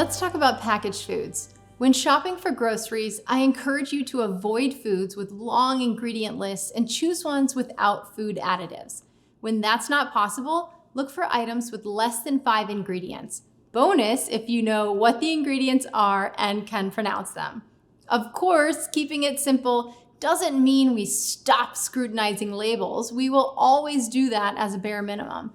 Let's talk about packaged foods. When shopping for groceries, I encourage you to avoid foods with long ingredient lists and choose ones without food additives. When that's not possible, look for items with less than 5 ingredients. Bonus if you know what the ingredients are and can pronounce them. Of course, keeping it simple doesn't mean we stop scrutinizing labels. We will always do that as a bare minimum.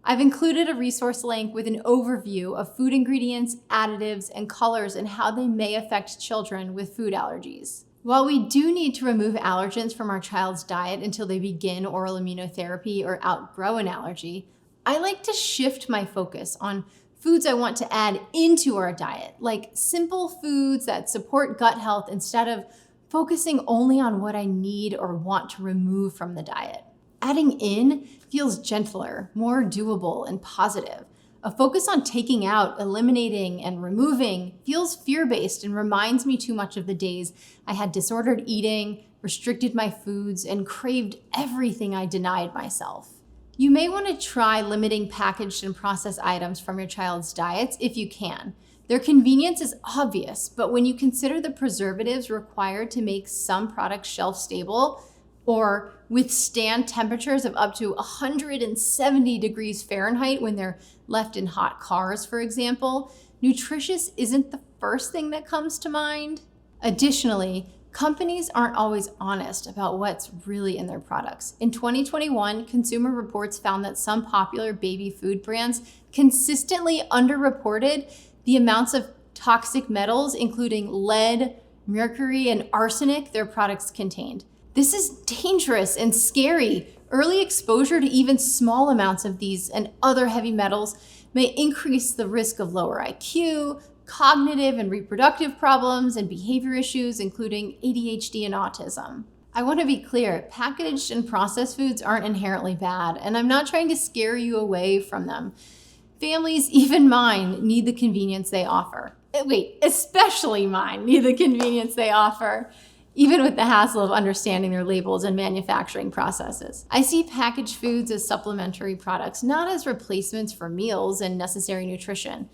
I've included a resource link with an overview of food ingredients, additives, and colors and how they may affect children with food allergies. While we do need to remove allergens from our child's diet until they begin oral immunotherapy or outgrow an allergy, I like to shift my focus on foods I want to add into our diet, like simple foods that support gut health instead of focusing only on what I need or want to remove from the diet. Adding in feels gentler, more doable, and positive. A focus on taking out, eliminating, and removing feels fear-based and reminds me too much of the days I had disordered eating, restricted my foods, and craved everything I denied myself. You may want to try limiting packaged and processed items from your child's diets if you can. Their convenience is obvious, but when you consider the preservatives required to make some products shelf-stable, or withstand temperatures of up to 170 degrees Fahrenheit when they're left in hot cars, for example, nutritious isn't the first thing that comes to mind. Additionally, companies aren't always honest about what's really in their products. In 2021, Consumer Reports found that some popular baby food brands consistently underreported the amounts of toxic metals, including lead, mercury, and arsenic their products contained. This is dangerous and scary. Early exposure to even small amounts of these and other heavy metals may increase the risk of lower IQ, cognitive and reproductive problems, and behavior issues, including ADHD and autism. I want to be clear, packaged and processed foods aren't inherently bad, and I'm not trying to scare you away from them. Families, even mine, need the convenience they offer. Especially mine need the convenience they offer, even with the hassle of understanding their labels and manufacturing processes. I see packaged foods as supplementary products, not as replacements for meals and necessary nutrition.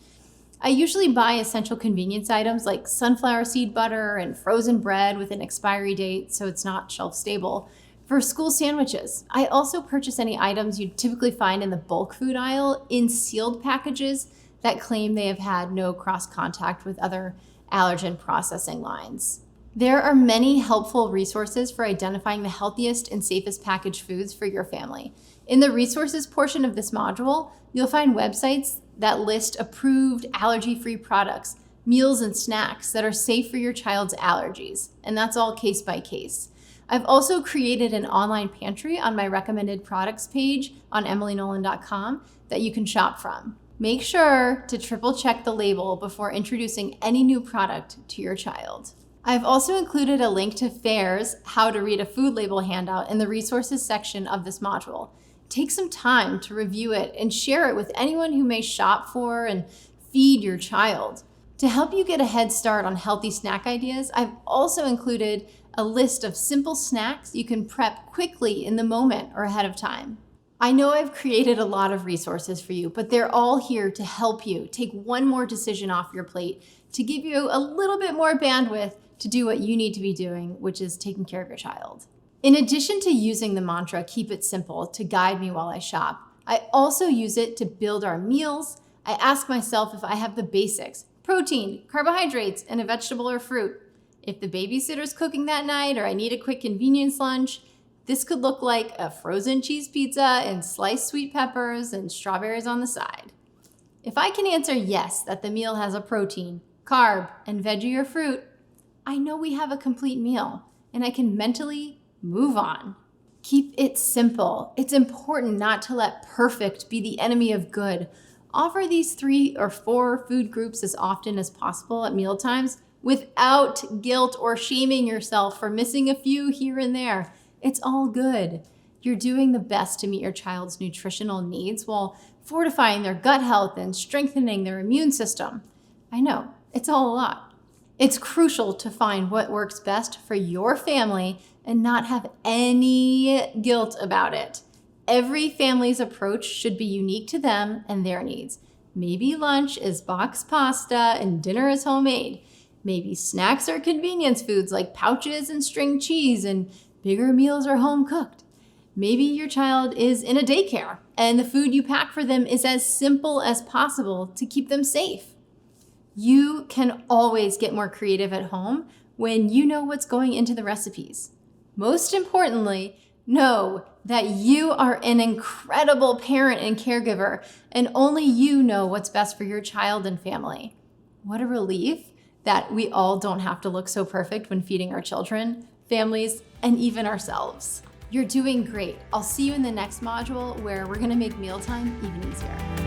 I usually buy essential convenience items like sunflower seed butter and frozen bread with an expiry date so it's not shelf stable for school sandwiches. I also purchase any items you'd typically find in the bulk food aisle in sealed packages that claim they have had no cross contact with other allergen processing lines. There are many helpful resources for identifying the healthiest and safest packaged foods for your family. In the resources portion of this module, you'll find websites that list approved allergy-free products, meals, and snacks that are safe for your child's allergies, and that's all case by case. I've also created an online pantry on my recommended products page on emilynolan.com that you can shop from. Make sure to triple check the label before introducing any new product to your child. I've also included a link to FAIR's How to Read a Food Label handout in the resources section of this module. Take some time to review it and share it with anyone who may shop for and feed your child. To help you get a head start on healthy snack ideas, I've also included a list of simple snacks you can prep quickly in the moment or ahead of time. I know I've created a lot of resources for you, but they're all here to help you take one more decision off your plate, to give you a little bit more bandwidth to do what you need to be doing, which is taking care of your child. In addition to using the mantra, keep it simple, to guide me while I shop, I also use it to build our meals. I ask myself if I have the basics: protein, carbohydrates, and a vegetable or fruit. If the babysitter's cooking that night or I need a quick convenience lunch, this could look like a frozen cheese pizza and sliced sweet peppers and strawberries on the side. If I can answer yes that the meal has a protein, carb, and veggie or fruit, I know we have a complete meal, and I can mentally move on. Keep it simple. It's important not to let perfect be the enemy of good. Offer these 3 or 4 food groups as often as possible at mealtimes without guilt or shaming yourself for missing a few here and there. It's all good. You're doing the best to meet your child's nutritional needs while fortifying their gut health and strengthening their immune system. I know, it's all a lot. It's crucial to find what works best for your family and not have any guilt about it. Every family's approach should be unique to them and their needs. Maybe lunch is boxed pasta and dinner is homemade. Maybe snacks are convenience foods like pouches and string cheese, and bigger meals are home cooked. Maybe your child is in a daycare and the food you pack for them is as simple as possible to keep them safe. You can always get more creative at home when you know what's going into the recipes. Most importantly, know that you are an incredible parent and caregiver, and only you know what's best for your child and family. What a relief that we all don't have to look so perfect when feeding our children, families, and even ourselves. You're doing great. I'll see you in the next module where we're gonna make mealtime even easier.